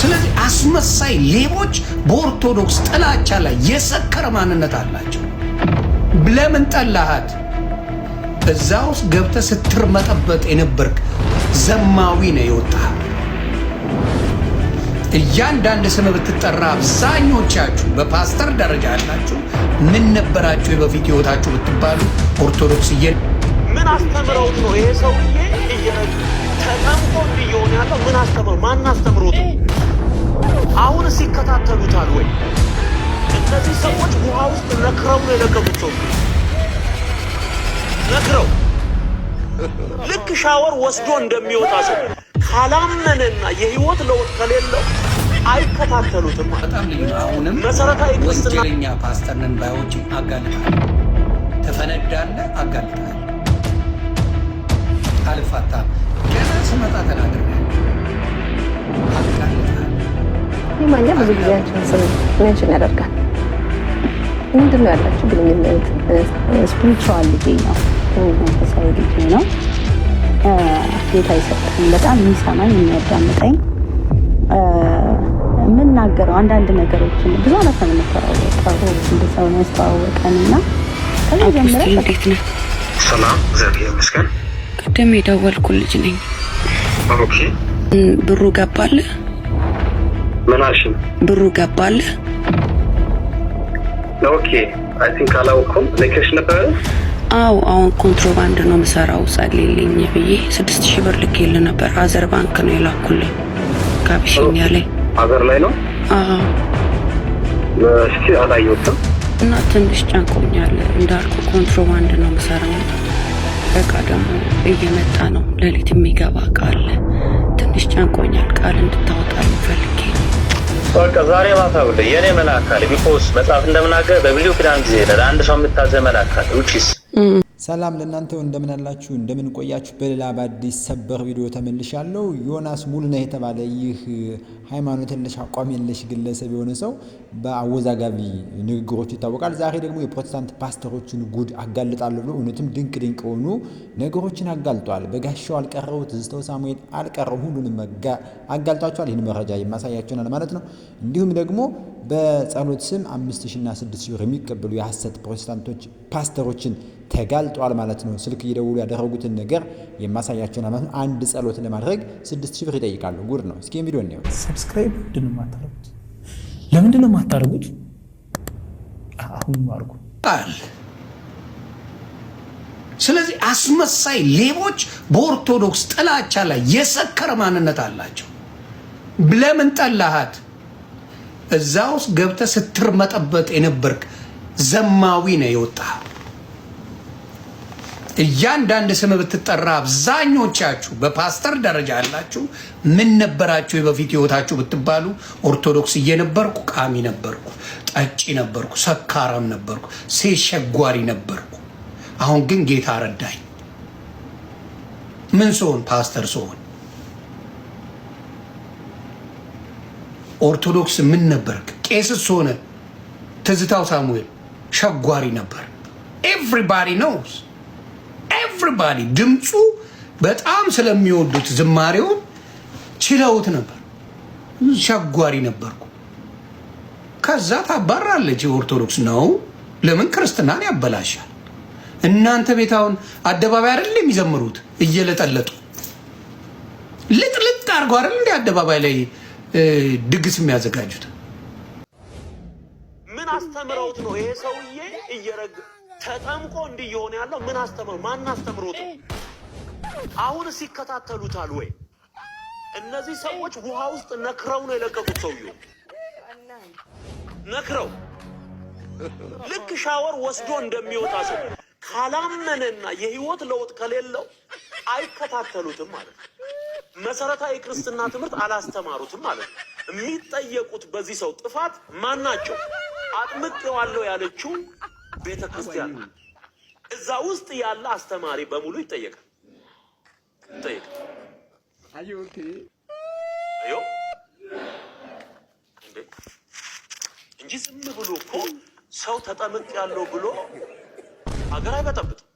ስለዚህ አስመሳይ ሌቦች በኦርቶዶክስ ጥላቻ ላይ የሰከረ ማንነት አላቸው። ለምን ጠላሃት? እዛ ውስጥ ገብተህ ስትርመጠበጥ የነበርክ ዘማዊ ነው የወጣህ። እያንዳንድ ስም ብትጠራ አብዛኞቻችሁ በፓስተር ደረጃ ያላችሁ ምን ነበራችሁ በፊት ህይወታችሁ ብትባሉ ኦርቶዶክስ ምን አስተምረውት ነው ይሄ ሰውዬ እየረዱ ተጠምቆ እንዲሆን ያለው? ምን አስተምረው? ማን አስተምሮት? አሁንስ ይከታተሉታል ወይ? እነዚህ ሰዎች ውሃ ውስጥ ነክረው ነው የለቀቁት። ሰው ነክረው ልክ ሻወር ወስዶ እንደሚወጣ ሰው ካላመነና የህይወት ለውጥ ከሌለው አይከታተሉትም። በጣም ልዩ ነው። አሁንም መሰረታዊ ወንጀለኛ ፓስተር ነን ባዮችን አጋልጣል። ተፈነዳለህ፣ አጋልጣል። አልፋታም ገና ስመጣ ተናግሬያለሁ። አጋልጣል። ማኛ ብዙ ጊዜ አንቺን ስም ሜንሽን ያደርጋል። ምንድን ነው ያላችሁ ግንኙነት? ስፒሪቹዋሊቲ ነው፣ መንፈሳዊ ልጅ ነው። ጌታ ይሰጠኝ፣ በጣም የሚሰማኝ የሚያዳምጠኝ፣ የምናገረው አንዳንድ ነገሮችን ብዙ አመት ነው የምንተዋወቀው። እንደ ሰው ነው ያስተዋወቀን እና ከዛ ጀምረ እንዴት ነህ? ሰላም፣ እግዚአብሔር ይመስገን። ቅድም የደወልኩ ልጅ ነኝ። ኦኬ። ብሩ ገባልህ? ምን አልሽኝ? ብሩ ገባልህ? ኦኬ። አይ ቲንክ አላውኩም። ልኬሽ ነበር? አዎ፣ አሁን ኮንትሮባንድ ነው የምሰራው ጸልይልኝ ብዬ 6000 ብር ልኬልህ ነበር። አዘር ባንክ ነው የላኩልኝ ከአቢሲኒያ ላይ። አዘር ላይ ነው? አዎ። እስኪ አላየሁትም እና ትንሽ ጨንቆኛል። እንዳልኩ ኮንትሮባንድ ነው የምሰራው። በቃ ደግሞ እየመጣ ነው ሌሊት የሚገባ ቃል። ትንሽ ጨንቆኛል። ቃል እንድታወጣልኝ ፈልጌ ነው። በቃ ዛሬ ማታ ወደ የኔ መልአክ አለ ቢኮስ መጽሐፍ እንደምናገር በብሉይ ኪዳን ጊዜ ለአንድ ሰው የምታዘዝ መልአክ አለ ውጪስ። ሰላም ለእናንተ እንደምን አላችሁ? እንደምን ቆያችሁ? በሌላ በአዲስ ሰበር ቪዲዮ ተመልሻለሁ። ዮናስ ሙሉነህ የተባለ ይህ ሃይማኖት የለሽ አቋም የለሽ ግለሰብ የሆነ ሰው በአወዛጋቢ ንግግሮች ይታወቃል። ዛሬ ደግሞ የፕሮቴስታንት ፓስተሮችን ጉድ አጋልጣለሁ ብሎ እውነትም ድንቅ ድንቅ የሆኑ ነገሮችን አጋልጧል። በጋሻው አልቀረው፣ ትዝታው ሳሙኤል አልቀረው፣ ሁሉንም አጋልጧቸዋል። ይህን መረጃ የማሳያችሁናል ማለት ነው። እንዲሁም ደግሞ በጸሎት ስም 5000 እና 6000 ብር የሚቀበሉ የሐሰት ፕሮቴስታንቶች ፓስተሮችን ተጋልጧል ማለት ነው። ስልክ እየደወሉ ያደረጉትን ነገር የማሳያቸውን ማለት ነው። አንድ ጸሎት ለማድረግ 6000 ብር ይጠይቃሉ። ጉድ ነው። እስኪ ቪዲዮ እንየው። ሰብስክራይብ ምንድን ነው የማታደርጉት? ለምንድን ነው የማታደርጉት? አሁን ማርጉ። ስለዚህ አስመሳይ ሌቦች በኦርቶዶክስ ጥላቻ ላይ የሰከረ ማንነት አላቸው። ለምን ጠላሃት? እዛ ውስጥ ገብተህ ስትርመጠበጥ የነበርክ ዘማዊ ነው የወጣህ። እያንዳንድ ስም ብትጠራ አብዛኞቻችሁ በፓስተር ደረጃ ያላችሁ ምን ነበራችሁ በፊት ህይወታችሁ ብትባሉ ኦርቶዶክስ እየነበርኩ ቃሚ ነበርኩ፣ ጠጪ ነበርኩ፣ ሰካራም ነበርኩ፣ ሴት ሸጓሪ ነበርኩ። አሁን ግን ጌታ ረዳኝ። ምን ስሆን? ፓስተር ስሆን። ኦርቶዶክስ ምን ነበርክ? ቄስስ ሆነ? ትዝታው ሳሙኤል ሸጓሪ ነበር። ኤቭሪባዲ ኖውስ። ኤቭሪባዲ ድምፁ በጣም ስለሚወዱት ዝማሬውን ችለውት ነበር። ሸጓሪ ነበርኩ። ከዛ ታባራለች። የኦርቶዶክስ ነው። ለምን ክርስትናን ያበላሻል? እናንተ ቤታውን አደባባይ አይደል የሚዘምሩት? እየለጠለጡ ልጥልጥ አድርገው አይደል እንደ አደባባይ ላይ ድግስ የሚያዘጋጁት? ምን አስተምረውት ነው ይሄ ሰውዬ እየረግ ተጠምቆ እንዲሆን ያለው? ምን አስተምረው? ማን አስተምሮት? አሁንስ ይከታተሉታል ወይ? እነዚህ ሰዎች ውሃ ውስጥ ነክረው ነው የለቀቁት። ሰውዬው ነክረው ልክ ሻወር ወስዶ እንደሚወጣ ሰው ካላመነና የህይወት ለውጥ ከሌለው አይከታተሉትም ማለት ነው። መሰረታዊ ክርስትና ትምህርት አላስተማሩትም ማለት ነው። የሚጠየቁት በዚህ ሰው ጥፋት ማን ናቸው? አጥምቄዋለሁ ያለችው ቤተ ክርስቲያን እዛ ውስጥ ያለ አስተማሪ በሙሉ ይጠየቃል። አዮ እንጂ ዝም ብሎ እኮ ሰው ተጠምቄያለሁ ብሎ አገር አይበጠብጥም።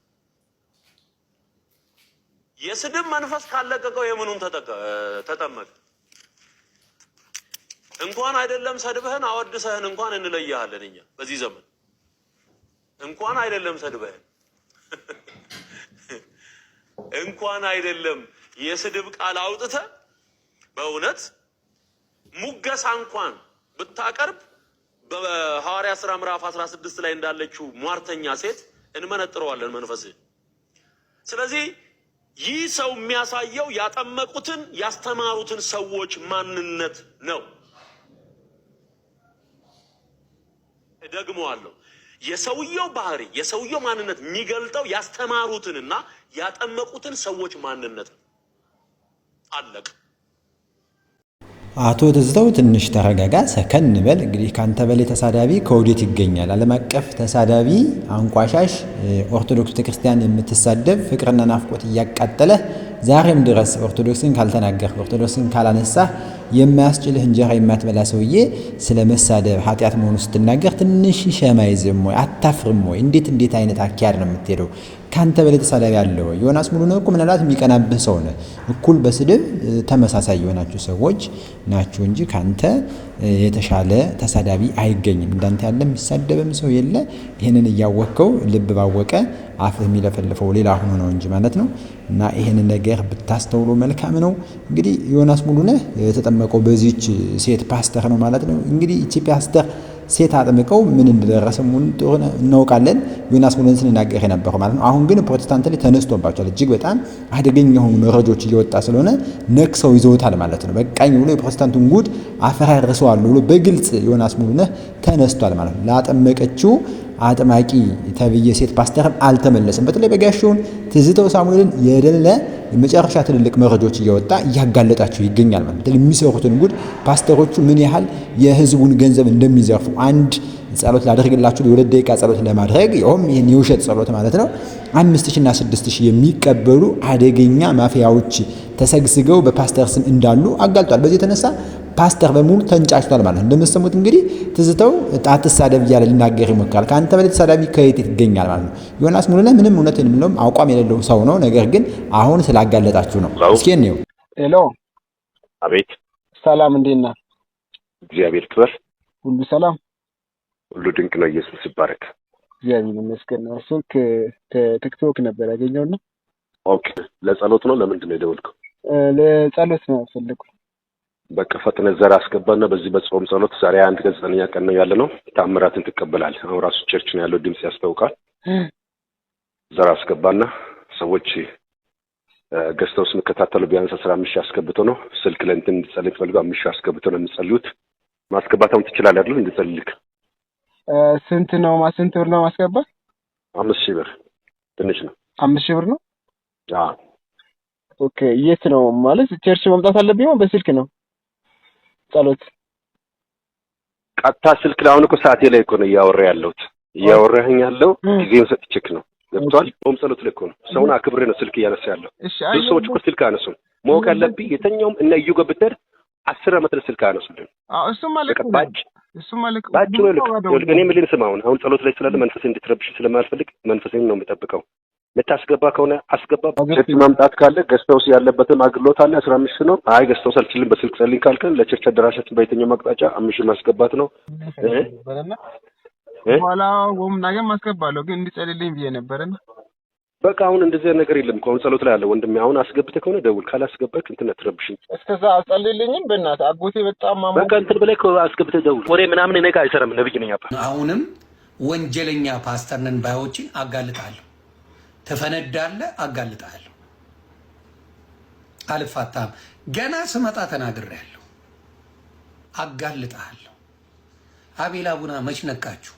የስድብ መንፈስ ካለቀቀው የምኑን ተጠመቀ? እንኳን አይደለም ሰድበህን አወድሰህን እንኳን እንለያለን እኛ በዚህ ዘመን እንኳን አይደለም ሰድበህን እንኳን አይደለም የስድብ ቃል አውጥተህ በእውነት ሙገሳ እንኳን ብታቀርብ በሐዋርያ ሥራ ምዕራፍ 16 ላይ እንዳለችው ሟርተኛ ሴት እንመነጥረዋለን መንፈስ። ስለዚህ ይህ ሰው የሚያሳየው ያጠመቁትን ያስተማሩትን ሰዎች ማንነት ነው። ደግሞአለሁ የሰውየው ባህሪ የሰውየው ማንነት የሚገልጠው ያስተማሩትንና ያጠመቁትን ሰዎች ማንነት ነው። አለቀ። አቶ ትዝታው ትንሽ ተረጋጋ፣ ሰከን በል። እንግዲህ ካንተ በላይ ተሳዳቢ ከወዴት ይገኛል? ዓለም አቀፍ ተሳዳቢ፣ አንቋሻሽ፣ ኦርቶዶክስ ቤተክርስቲያን የምትሳደብ ፍቅርና ናፍቆት እያቃጠለ ዛሬም ድረስ ኦርቶዶክስን ካልተናገር ኦርቶዶክስን ካላነሳ የማያስችልህ እንጀራ የማትበላ ሰውዬ ስለ መሳደብ ኃጢአት መሆኑ ስትናገር ትንሽ ሸማይዝም ወይ አታፍርም ወይ? እንዴት አይነት አኪያድ ነው የምትሄደው? ካንተ በላይ ተሳዳቢ አለ ወይ? ዮናስ ሙሉነህ እኮ ምናልባት የሚቀናብህ ሰው ነው። እኩል በስድብ ተመሳሳይ የሆናችሁ ሰዎች ናችሁ እንጂ ካንተ የተሻለ ተሳዳቢ አይገኝም። እንዳንተ ያለ የሚሳደብም ሰው የለ። ይሄንን እያወቀው ልብ ባወቀ አፍህ የሚለፈልፈው ሌላ ሆኖ ነው እንጂ ማለት ነው። እና ይሄንን ነገር ብታስተውሎ መልካም ነው። እንግዲህ ዮናስ ሙሉነህ የተጠመቀው በዚህች ሴት ፓስተር ነው ማለት ነው። እንግዲህ እቺ ፓስተር ሴት አጥምቀው ምን እንደደረሰ እናውቃለን። ዮናስ ሙሉነህን ስንናገር የነበረው ማለት ነው። አሁን ግን ፕሮቴስታንት ላይ ተነስቶባቸዋል። እጅግ በጣም አደገኛ የሆኑ መረጃዎች እየወጣ ስለሆነ ነክሰው ይዘውታል ማለት ነው። በቃኝ ብሎ የፕሮቴስታንቱን ጉድ አፈራርሰዋል ብሎ በግልጽ ዮናስ ሙሉነህ ተነስቷል ማለት ነው። ላጠመቀችው አጥማቂ ተብዬ ሴት ፓስተርም አልተመለሰም። በተለይ በጋሻውን ትዝታው ሳሙኤልን የደለ የመጨረሻ ትልልቅ መረጃዎች እያወጣ እያጋለጣቸው ይገኛል ማለት ነው። የሚሰሩትን ጉድ ፓስተሮቹ ምን ያህል የህዝቡን ገንዘብ እንደሚዘርፉ አንድ ጸሎት ላደርግላችሁ የ2 ደቂቃ ጸሎት ለማድረግ ይሄም ይሄን የውሸት ጸሎት ማለት ነው 5000 እና 6000 የሚቀበሉ አደገኛ ማፊያዎች ተሰግስገው በፓስተር ስም እንዳሉ አጋልጧል። በዚህ የተነሳ ፓስተር በሙሉ ተንጫጭቷል ማለት ነው። እንደምትሰሙት እንግዲህ ትዝታው አትሳደብ እያለ ሊናገር ይሞክራል። ካንተ በላይ ተሳዳቢ ከየት ይገኛል ማለት ነው። ዮናስ ሙሉነህ ምንም እውነት የለውም አቋም የሌለው ሰው ነው። ነገር ግን አሁን ስላጋለጣችሁ ነው። እስኪ ነው ሄሎ፣ አቤት። ሰላም፣ እንዴት ነህ? እግዚአብሔር ይክበር። ሁሉ ሰላም፣ ሁሉ ድንቅ ነው። ኢየሱስ ይባረክ። እግዚአብሔር ይመስገን። ስልክ ቲክቶክ ነበር ያገኘውና። ኦኬ፣ ለጸሎት ነው? ለምንድን ነው የደወልከው? ለጸሎት ነው ፈልኩ። በቃ ፈጥነህ ዘር አስገባና በዚህ በጾም ጸሎት ዛሬ 9ኛ ቀን ነው ያለነው። ታምራትን ትቀበላለህ። አሁን ራሱ ቸርች ነው ያለው፣ ድምጽ ያስታውቃል። ዘር አስገባና ሰዎች ገዝተው የሚከታተሉ ቢያንስ 15 አስገብቶ ነው። ስልክ ለእንትን እንድጸልይ ፈልገው 5 አስገብቶ ነው የሚጸልዩት። ማስገባታውን ትችላለህ አይደል? እንድጸልይክ ስንት ብር ነው ማስገባት? 5000 ብር። ትንሽ ነው። 5000 ብር ነው? አዎ። ኦኬ። የት ነው ማለት ቸርች መምጣት አለብኝ ነው በስልክ ነው ጸሎት? ቀጥታ ስልክ ላይ አሁን እኮ ሰዓቴ ላይ እኮ ነው እያወራኸኝ ያለው ጊዜውን ሰጥቼክ ነው። ገብቷል? ጾም ጸሎት ላይ እኮ ነው። ሰውን አክብሬ ነው ስልክ እያነሳ ያለው። ብዙ ሰዎች እኮ ስልክ አነሱም። ማወቅ ያለብኝ የተኛውም እና እዩ ገብተር 10 ዓመት ስልክ አነሱልን። አዎ፣ እሱ ማለት ነው። ባጭ ነው ልክ እኔ ምን ልስማ አሁን ጸሎት ላይ ስላለ መንፈሴን እንድትረብሽ ስለማልፈልግ መንፈሴን ነው የምጠብቀው። ልታስገባ ከሆነ አስገባ። ቸርች ማምጣት ካለ ገስታውስ ያለበትም አግሎት አለ 15 ነው። አይ ገስታውስ አልችልም በስልክ ጸልይ ካልከን ለቸርች አደራሻችን በየትኛው ማቅጣጫ 5 ማስገባት ነው። በኋላ ወም ነገር ማስገባለሁ ግን እንዲጸልይልኝ ብዬ ነበርና በቃ አሁን እንደዚህ ነገር የለም። አሁን ጸሎት ላይ አለ ወንድሜ። አሁን አስገብተህ ከሆነ ደውል፣ ካላስገባክ እንትን አትረብሽኝ። እስከዛ አጸልይልኝም በእናትህ አጎቴ በጣም ማማ በቃ እንትን ብለህ አስገብተህ ደውል። ወሬ ምናምን እኔ ጋር አይሰራም። ነብይ ነኝ አባ። አሁንም ወንጀለኛ ፓስተር ነን ባዮችን አጋልጣለሁ። ተፈነዳለህ፣ አጋልጣለሁ። አልፋታም። ገና ስመጣ ተናግሬያለሁ። አጋልጣለሁ። አቤል አቡና መች ነቃችሁ?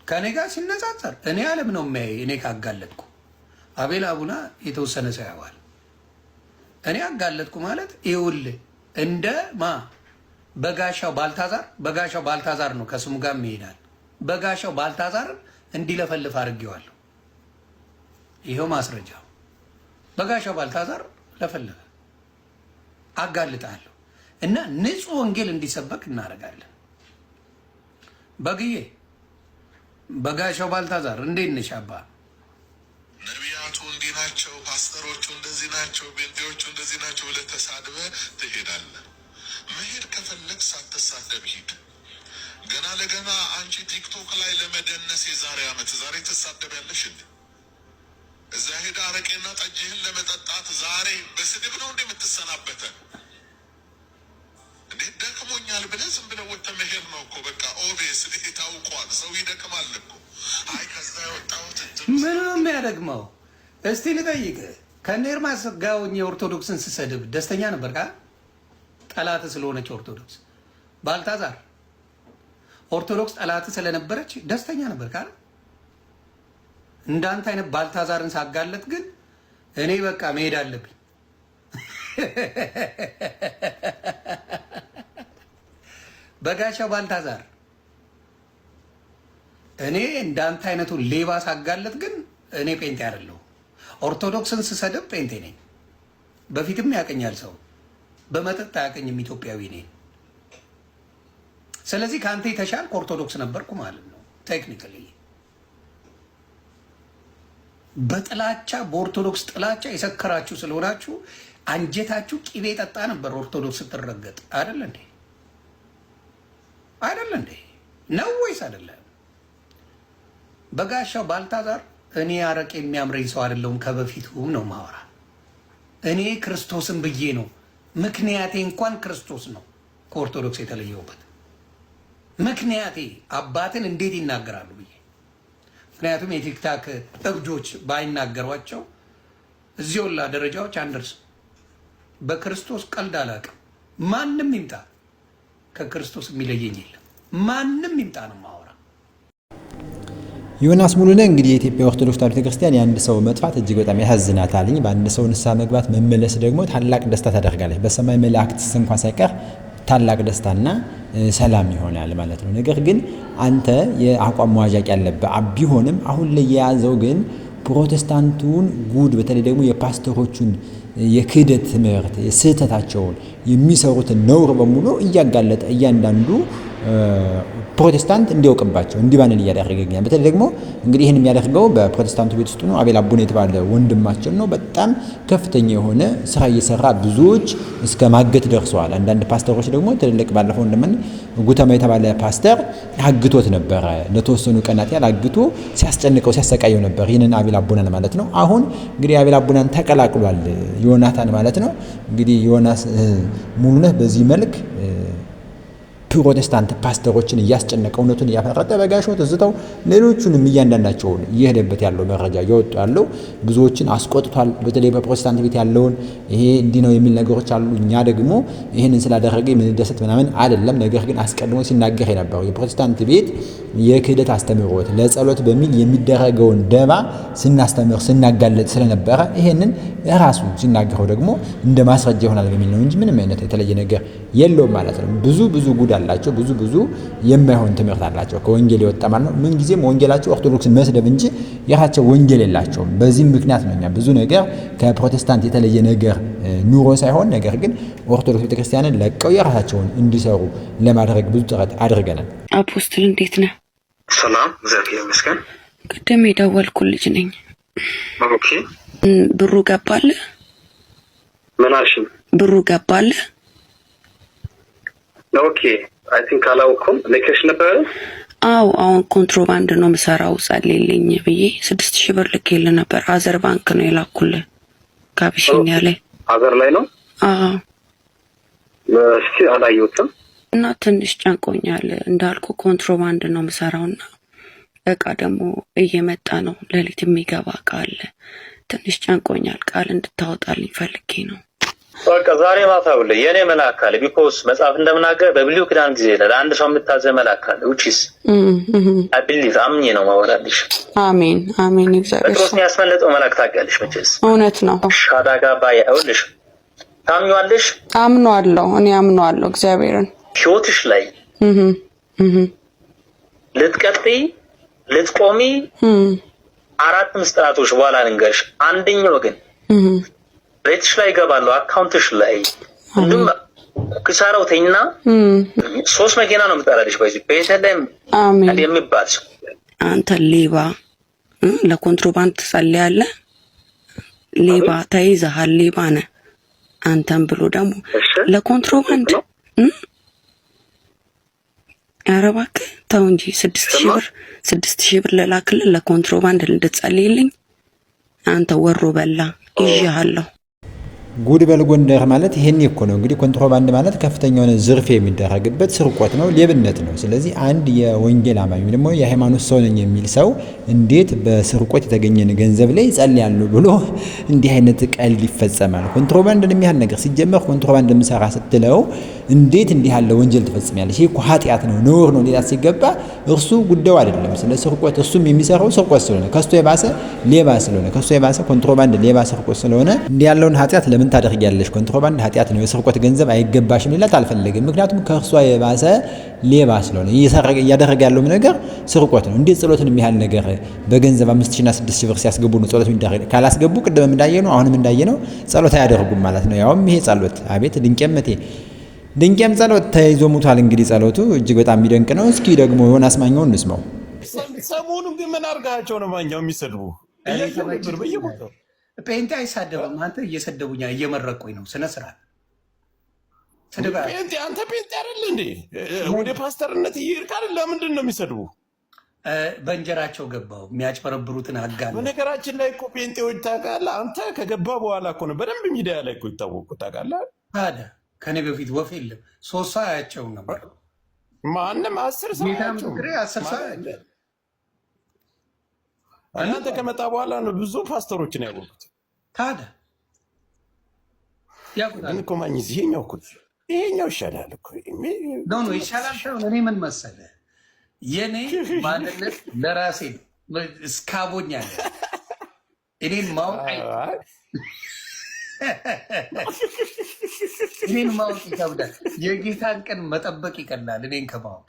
ከኔ ጋር ሲነጻጸር እኔ ዓለም ነው የሚያይ። እኔ ካጋለጥኩ አቤል አቡና የተወሰነ ሰው ያዋል። እኔ አጋለጥኩ ማለት ይኸውልህ እንደማ በጋሻው ባልታዛር ነው ከስሙ ጋር ይሄዳል። በጋሻው ባልታዛር እንዲለፈልፍ አድርጌዋለሁ። ይሄው ማስረጃው። በጋሻው ባልታዛር ለፈለፈ። አጋልጣለሁ እና ንጹህ ወንጌል እንዲሰበክ እናደርጋለን። በግዬ በጋሻው ባልታዛር እንዴት ነሽ አባ? ነቢያቱ እንዲህ ናቸው። ፓስተሮቹ እንደዚህ ናቸው፣ ቤንቴዎቹ እንደዚህ ናቸው ብለህ ተሳድበህ ትሄዳለህ። መሄድ ከፈለግ ሳትሳደብ ሂድ። ገና ለገና አንቺ ቲክቶክ ላይ ለመደነስ የዛሬ ዓመት ዛሬ ትሳደቢያለሽ እንዴ? እዛ ሄዳ አረቄና ጠጅህን ለመጠጣት ዛሬ በስድብ ነው እንዴ የምትሰናበተን? እንዴ ደክሞኛል ብለህ ዝም ብለህ ወጥተህ መሄድ ነው እኮ በቃ ኦቤስ ታውቋል። ሰው ይደክማል እኮ። አይ ከዛ የወጣሁት ምን ነው የሚያደግመው? እስቲ ልጠይቅህ፣ ከእነ ኤርሚያስ ጋር የኦርቶዶክስን ስሰድብ ደስተኛ ነበር ካ ጠላት ስለሆነች ኦርቶዶክስ ባልታዛር ኦርቶዶክስ ጠላት ስለነበረች ደስተኛ ነበር ካ እንዳንተ አይነት ባልታዛርን ሳጋለጥ ግን እኔ በቃ መሄድ አለብኝ። በጋሻው ባልታዛር እኔ እንዳንተ አይነቱ ሌባ ሳጋለጥ ግን እኔ ጴንጤ አይደለሁ። ኦርቶዶክስን ስሰድብ ጴንጤ ነኝ። በፊትም ያቀኛል ሰው በመጠጥ አያቀኝም። ኢትዮጵያዊ ነኝ። ስለዚህ ከአንተ የተሻልኩ ኦርቶዶክስ ነበርኩ ማለት ነው። ቴክኒካሊ በጥላቻ በኦርቶዶክስ ጥላቻ የሰከራችሁ ስለሆናችሁ አንጀታችሁ ቂቤ ጠጣ ነበር። ኦርቶዶክስ ስትረገጥ አይደል እንዴ? አይደል እንዴ? ነው ወይስ አይደለም? በጋሻው ባልታዛር እኔ አረቄ የሚያምረኝ ሰው አይደለሁም። ከበፊቱ ነው ማወራ። እኔ ክርስቶስን ብዬ ነው። ምክንያቴ እንኳን ክርስቶስ ነው ከኦርቶዶክስ የተለየውበት ምክንያቴ። አባትን እንዴት ይናገራሉ ብዬ ምክንያቱም የቲክታክ እብዶች ባይናገሯቸው እዚህ ወላ ደረጃዎች አንደርስ። በክርስቶስ ቀልድ አላውቅም። ማንም ይምጣ ከክርስቶስ የሚለየኝ የለም። ማንም ይምጣ ነው ማወራ። ዮናስ ሙሉነህ እንግዲህ የኢትዮጵያ ኦርቶዶክስ ተዋሕዶ ቤተክርስቲያን የአንድ ሰው መጥፋት እጅግ በጣም ያሳዝናታል። በአንድ ሰው ንስሐ መግባት መመለስ ደግሞ ታላቅ ደስታ ታደርጋለች። በሰማይ መላእክትስ እንኳን ሳይቀር ታላቅ ደስታና ሰላም ይሆናል ማለት ነው። ነገር ግን አንተ የአቋም መዋዣቅ ያለብህ ቢሆንም አሁን ላይ የያዘው ግን ፕሮቴስታንቱን ጉድ በተለይ ደግሞ የፓስተሮቹን የክህደት ትምህርት ስህተታቸውን የሚሰሩትን ነውር በሙሉ እያጋለጠ እያንዳንዱ ፕሮቴስታንት እንዲያውቅባቸው እንዲባንን እያደረገ ይገኛል። በተለይ ደግሞ እንግዲህ ይህን የሚያደርገው በፕሮቴስታንቱ ቤት ውስጥ ነው። አቤል አቡነ የተባለ ወንድማችን ነው። በጣም ከፍተኛ የሆነ ስራ እየሰራ ብዙዎች እስከ ማገት ደርሰዋል። አንዳንድ ፓስተሮች ደግሞ ትልልቅ ባለፈው እንደምን ጉተማ የተባለ ፓስተር አግቶት ነበረ። ለተወሰኑ ቀናት ያህል አግቶ ሲያስጨንቀው ሲያሰቃየው ነበር። ይህንን አቤል አቡነን ማለት ነው። አሁን እንግዲህ አቤል አቡነን ተቀላቅሏል ዮናታን ማለት ነው። እንግዲህ ዮናስ ሙሉነህ በዚህ መልክ ፕሮቴስታንት ፓስተሮችን እያስጨነቀ እውነቱን እያፈረጠ በጋሻው ትዝታው ሌሎቹንም እያንዳንዳቸውን እየሄደበት ያለው መረጃ እየወጡ ያለው ብዙዎችን አስቆጥቷል። በተለይ በፕሮቴስታንት ቤት ያለውን ይሄ እንዲህ ነው የሚል ነገሮች አሉ። እኛ ደግሞ ይህንን ስላደረገ የምንደሰት ምናምን አይደለም። ነገር ግን አስቀድሞ ሲናገር የነበረው የፕሮቴስታንት ቤት የክህደት አስተምህሮት ለጸሎት በሚል የሚደረገውን ደባ ስናስተምር ስናጋለጥ ስለነበረ ይሄንን ራሱ ሲናገረው ደግሞ እንደ ማስረጃ ይሆናል በሚል ነው እንጂ ምንም አይነት የተለየ ነገር የለውም ማለት ነው። ብዙ ጉድ አላቸው። ብዙ የማይሆን ትምህርት አላቸው። ከወንጌል የወጣ ማለት ነው። ምን ጊዜም ወንጌላቸው ኦርቶዶክስን መስደብ እንጂ የራሳቸው ወንጌል የላቸውም። በዚህም ምክንያት ነው እኛ ብዙ ነገር ከፕሮቴስታንት የተለየ ነገር ኑሮ ሳይሆን ነገር ግን ኦርቶዶክስ ቤተክርስቲያንን ለቀው የራሳቸውን እንዲሰሩ ለማድረግ ብዙ ጥረት አድርገናል። አፖስትል እንዴት ነህ? ሰላም እግዚአብሔር ይመስገን። ቅድም የደወልኩ ልጅ ነኝ። ኦኬ ብሩ ገባልህ? ምን አልሽኝ? ብሩ ገባልህ? ኦኬ አይ ቲንክ አላውኩም። ልኬሽ ነበር? አዎ አሁን ኮንትሮባንድ ነው የምሰራው ጸልይልኝ ብዬ 6000 ብር ልኬልህ ነበር። አዘር ባንክ ነው የላኩልህ ከአቢሲኒያ ላይ። አዘር ላይ ነው? አዎ እስኪ አላየሁትም እና ትንሽ ጨንቆኛል። እንዳልኩ ኮንትሮባንድ ነው የምሰራውና እቃ ደግሞ እየመጣ ነው። ሌሊት የሚገባ እቃ አለ። ትንሽ ጨንቆኛል። ቃል እንድታወጣልኝ ፈልጌ ነው። በቃ ዛሬ ማታ ብለ የኔ መልአክ አለ። ቢኮዝ መጽሐፍ እንደምናገር በብሉይ ኪዳን ጊዜ ለአንድ ሰው የምታዘ መልአክ አለ። ውጪስ አይ ቢሊቭ አምኜ ነው ማወራልሽ። አሜን አሜን። እግዚአብሔር ጴጥሮስን ያስመለጠው መልአክ ታውቂያለሽ መቼስ? እውነት ነው። ሻዳጋ ባያ ይኸውልሽ፣ ታምኚዋለሽ? አምነዋለሁ። እኔ አምነዋለሁ እግዚአብሔርን። ህይወትሽ ላይ ልትቀጥይ ልትቆሚ 4 ምስጢራቶች በኋላ ልንገርሽ። አንደኛው ግን ቤትሽ ላይ ይገባሉ፣ አካውንትሽ ላይ እንዱም ኪሳራው ተይና 3 መኪና ነው የምጠራልሽ። በዚህ ቤተልሔም አሜን የሚባል ሰው አንተ ሌባ ለኮንትሮባንድ ትጸልያለህ። ሌባ ተይዘሃል፣ ሌባ ነህ አንተም ብሎ ደግሞ ለኮንትሮባንድ ኧረ እባክህ ተው እንጂ 6,000 ብር ለላክልህ ለኮንትሮባንድ እንድትጸልይልኝ አንተ ወሮ በላ ይዤሃለሁ። ጉድ በል ጎንደር ማለት ይሄን እኮ ነው እንግዲህ። ኮንትሮባንድ ማለት ከፍተኛ የሆነ ዝርፍ የሚደረግበት ስርቆት ነው፣ ሌብነት ነው። ስለዚህ አንድ የወንጌል አማኝ ወይ ደግሞ የሃይማኖት ሰው ነኝ የሚል ሰው እንዴት በስርቆት የተገኘን ገንዘብ ላይ ይጸልያሉ ብሎ እንዲህ አይነት ቀልድ ይፈጸማል? ኮንትሮባንድን የሚያህል ነገር ሲጀመር ኮንትሮባንድ የምሰራ ስትለው እንዴት እንዲህ ያለ ወንጀል ትፈጽሚያለሽ? ይሄ እኮ ኃጢአት ነው፣ ነውር ነው ሌላ ሲገባ እርሱ ጉዳዩ አይደለም ስለ ስርቆት። እሱም የሚሰራው ስርቆት ስለሆነ ከሱ የባሰ ሌባ ስለሆነ ከሱ የባሰ ኮንትሮባንድ ሌባ ስርቆት ስለሆነ እንዲህ ያለውን ኃጢአት ለምን ታደርጊያለሽ? ኮንትሮባንድ ኃጢአት ነው፣ የስርቆት ገንዘብ አይገባሽም ሊላት አልፈልግም። ምክንያቱም ከእርሷ የባሰ ሌባ ስለሆነ እያደረገ ያለውም ነገር ስርቆት ነው። እንዴት ጸሎትን የሚያህል ነገር በገንዘብ 5,000 እና 6,000 ብር ሲያስገቡ ነው ጸሎት የሚደረግ? ካላስገቡ ቅድም እንዳየነው አሁንም እንዳየነው ጸሎት አያደርጉም ማለት ነው። ያውም ይሄ ጸሎት አቤት ድንቄም ጸሎት ተይዞ ሙቷል። እንግዲህ ጸሎቱ እጅግ በጣም የሚደንቅ ነው። እስኪ ደግሞ ዮናስ ማኛውን እንስማው። ሰሞኑን ግን ምን አድርጋቸው ነው ማኛው የሚሰድቡ? ጴንጤ አይሳደብም። አንተ እየሰደቡኛ እየመረቁኝ ነው። ስነ ስርዓት ጴንጤ አንተ ጴንጤ አይደል እንዴ? ወደ ፓስተርነት እየሄድክ አይደል? ለምንድን ነው የሚሰድቡ? በእንጀራቸው ገባው የሚያጭበረብሩትን አጋን። በነገራችን ላይ እኮ ጴንጤዎች ታውቃለህ፣ አንተ ከገባ በኋላ እኮ ነው በደንብ ሚዲያ ላይ እኮ ይታወቁ ታውቃለህ። ታዲያ ከኔ በፊት ወፍ የለም። 3 ሰው አያቸው ነበር። ማንም 10 ሰው አያቸው። 10 ሰው አያቸው። እናንተ ከመጣ በኋላ ነው ብዙ ፓስተሮችን ያወቁት። ታዲያ ያቁታል እኮ ማኝዝ ይሄኛው ይሻላል እኮ ነው ይሻላል። እኔ ምን መሰለህ የኔ ማንነት ለራሴ እስካቦኛል። እኔን ማወቅ ይከብዳል። የጌታን ቀን መጠበቅ ይቀላል እኔን ከማወቅ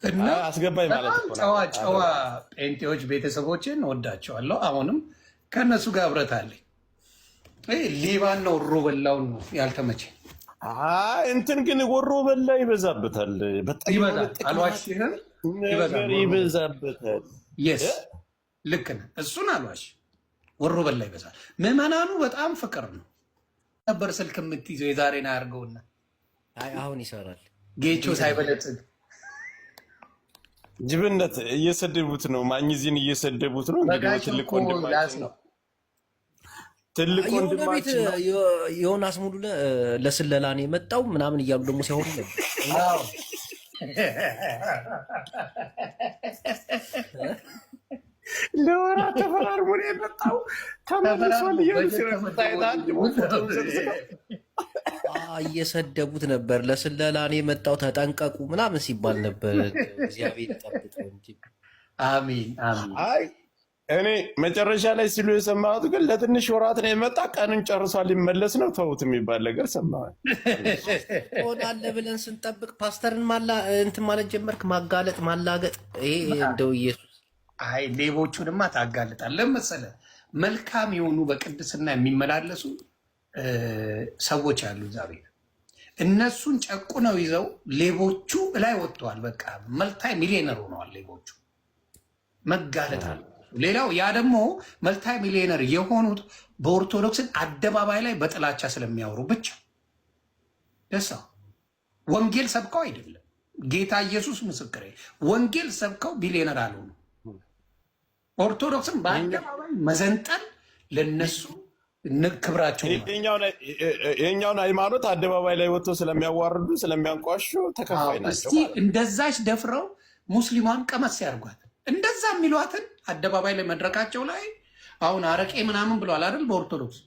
እና አስገባኝ ማለት ነው። ጨዋ ጴንጤዎች ቤተሰቦችን ወዳቸዋለሁ። አሁንም ከእነሱ ጋር ህብረት አለኝ። ሌባን ነው ወሮ በላውን ነው ያልተመቸ። እንትን ግን ወሮ በላ ይበዛበታል፣ በጣም አልዋሽህም፣ ይበዛበታል። የስ ልክ ነህ። እሱን አልዋሽ፣ ወሮ በላ ይበዛል። ምዕመናኑ በጣም ፍቅር ነው ነበር። ስልክ የምትይዘው የዛሬን አያርገውና አሁን ይሰራል። ጌቾ ሳይበለጽግ ጅብነት እየሰደቡት ነው። ማኝዚን እየሰደቡት ነው። እንግዲህ ትልቅ ወንድማችን ነው። ትልቅ ወንድማችን ነው። ዮናስ ሙሉ ለስለላ ነው የመጣው ምናምን እያሉ ደግሞ ሲያወሩ ነበር። ለወራ ተፈራርሞ ነው የመጣው። ተመልሷል እየሰደቡት ነበር። ለስለላ ነው የመጣው ተጠንቀቁ ምናምን ሲባል ነበር። እግዚአብሔር ይጠብቀው እንጂ። አሜን አሜን። እኔ መጨረሻ ላይ ሲሉ የሰማሁት ግን ለትንሽ ወራት ነው የመጣ፣ ቀንን ጨርሷል ሊመለስ ነው ተውት የሚባል ነገር ሰማሁ። ሆናለ ብለን ስንጠብቅ ፓስተርን እንትን ማለት ጀመርክ፣ ማጋለጥ ማላገጥ። ይሄ እንደው ኢየሱስ ሌቦቹንማ ታጋልጣለህ መሰለህ። መልካም የሆኑ በቅድስና የሚመላለሱ ሰዎች አሉ እዛ ቤት። እነሱን ጨቁነው ይዘው ሌቦቹ ላይ ወጥተዋል። በቃ መልታይ ሚሊዮነር ሆነዋል ሌቦቹ። መጋለጥ አለ። ሌላው ያ ደግሞ መልታይ ሚሊዮነር የሆኑት በኦርቶዶክስን አደባባይ ላይ በጥላቻ ስለሚያወሩ ብቻ ደሳ ወንጌል ሰብከው አይደለም። ጌታ ኢየሱስ ምስክሬ፣ ወንጌል ሰብከው ቢሊዮነር አልሆኑ። ኦርቶዶክስን በአደባባይ መዘንጠል ለነሱ ክብራቸው። የኛውን ሃይማኖት አደባባይ ላይ ወጥቶ ስለሚያዋርዱ ስለሚያንቋሹ ተከፋይ ናቸው። እንደዛች ደፍረው ሙስሊሟን ቀመስ ያርጓት። እንደዛ የሚሏትን አደባባይ ላይ መድረካቸው ላይ አሁን አረቄ ምናምን ብለዋል አይደል? በኦርቶዶክስ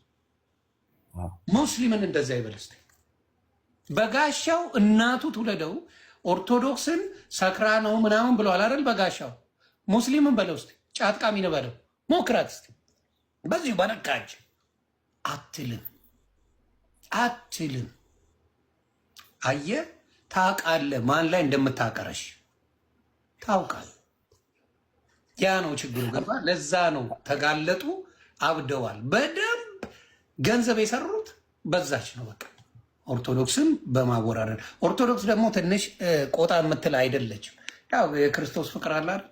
ሙስሊምን እንደዛ ይበልስ። በጋሻው እናቱ ትውለደው ኦርቶዶክስን ሰክራ ነው ምናምን ብለዋል አይደል? በጋሻው ሙስሊምን በለው እስኪ፣ ጫጥቃሚ ነው በለው፣ ሞክራት እስኪ። በዚሁ በነካች አትልም። አየህ፣ ታውቃለህ ማን ላይ እንደምታቀረሽ ታውቃለህ። ያ ነው ችግሩ። ገባ? ለዛ ነው ተጋለጡ፣ አብደዋል። በደንብ ገንዘብ የሰሩት በዛች ነው። በቃ ኦርቶዶክስን በማወራረድ ኦርቶዶክስ ደግሞ ትንሽ ቆጣ የምትል አይደለችም። ያው የክርስቶስ ፍቅር አለ አይደል?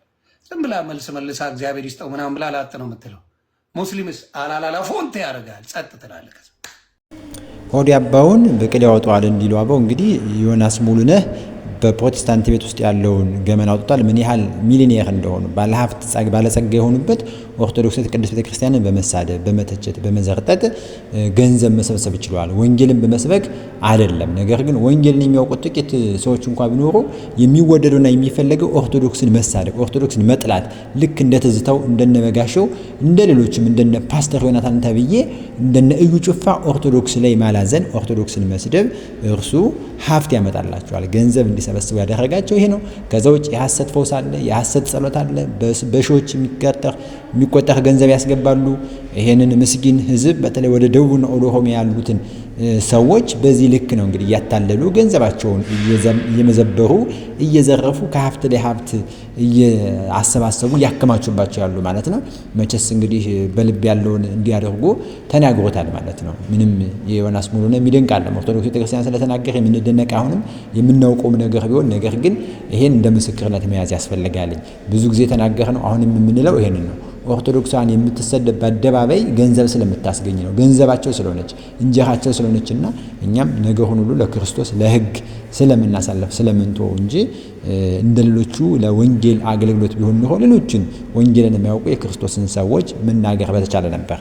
ዝም ብላ መልሳ እግዚአብሔር ይስጠው ምናምን ብላ ላጥ ነው የምትለው። ሙስሊምስ አላላላ ፎንት ያደርጋል፣ ጸጥ ትላለህ። ሆድ ያባውን በቅል ያወጣዋል እንዲሉ አበው እንግዲህ ዮናስ ሙሉነህ በፕሮቴስታንት ቤት ውስጥ ያለውን ገመና አውጥቷል። ምን ያህል ሚሊኒየር እንደሆኑ ባለሀብት ባለጸጋ የሆኑበት ኦርቶዶክስ ቅድስት ቤተክርስቲያንን በመሳደብ በመተቸት በመዘርጠጥ ገንዘብ መሰብሰብ ይችላል። ወንጌልን በመስበክ አይደለም። ነገር ግን ወንጌልን የሚያውቁት ጥቂት ሰዎች እንኳን ቢኖሩ የሚወደዱና የሚፈለገው ኦርቶዶክስን መሳደብ፣ ኦርቶዶክስን መጥላት ልክ እንደ ትዝታው እንደነ በጋሻው እንደሌሎችም እንደነ ፓስተር ዮናታን ተብዬ እንደነ እዩ ጩፋ ኦርቶዶክስ ላይ ማላዘን፣ ኦርቶዶክስን መስደብ እርሱ ሀብት ያመጣላቸዋል። ገንዘብ እንዲሰበስቡ ያደረጋቸው ይሄ ነው። ከዛ ውጭ የሐሰት ፈውስ አለ፣ የሐሰት ጸሎት አለ። በሺዎች የሚቆጠር ገንዘብ ያስገባሉ። ይሄንን ምስኪን ህዝብ በተለይ ወደ ደቡብና ወደ ኦሮሚያ ያሉትን ሰዎች በዚህ ልክ ነው እንግዲህ እያታለሉ ገንዘባቸውን እየመዘበሩ እየዘረፉ ከሀብት ላይ ሀብት እያሰባሰቡ ያከማቹባቸው ያሉ ማለት ነው። መቼስ እንግዲህ በልብ ያለውን እንዲያደርጉ ተናግሮታል ማለት ነው። ምንም የዮናስ ሙሉነህ የሚደንቅ አለ ኦርቶዶክስ ቤተክርስቲያን ስለተናገረ የምንደነቅ አሁንም የምናውቀውም ነገር ቢሆን ነገር ግን ይሄን እንደ ምስክርነት መያዝ ያስፈልጋል። ብዙ ጊዜ ተናገር ነው አሁንም የምንለው ይሄንን ነው። ኦርቶዶክሳን የምትሰደብ በአደባባይ ገንዘብ ስለምታስገኝ ነው። ገንዘባቸው ስለሆነች እንጀራቸው ስለሆነችና እኛም ነገሩን ሁሉ ለክርስቶስ ለሕግ ስለምናሳልፍ ስለምንተው እንጂ እንደሌሎቹ ለወንጌል አገልግሎት ቢሆን ኖሮ ሌሎችን ወንጌልን የሚያውቁ የክርስቶስን ሰዎች መናገር በተቻለ ነበር።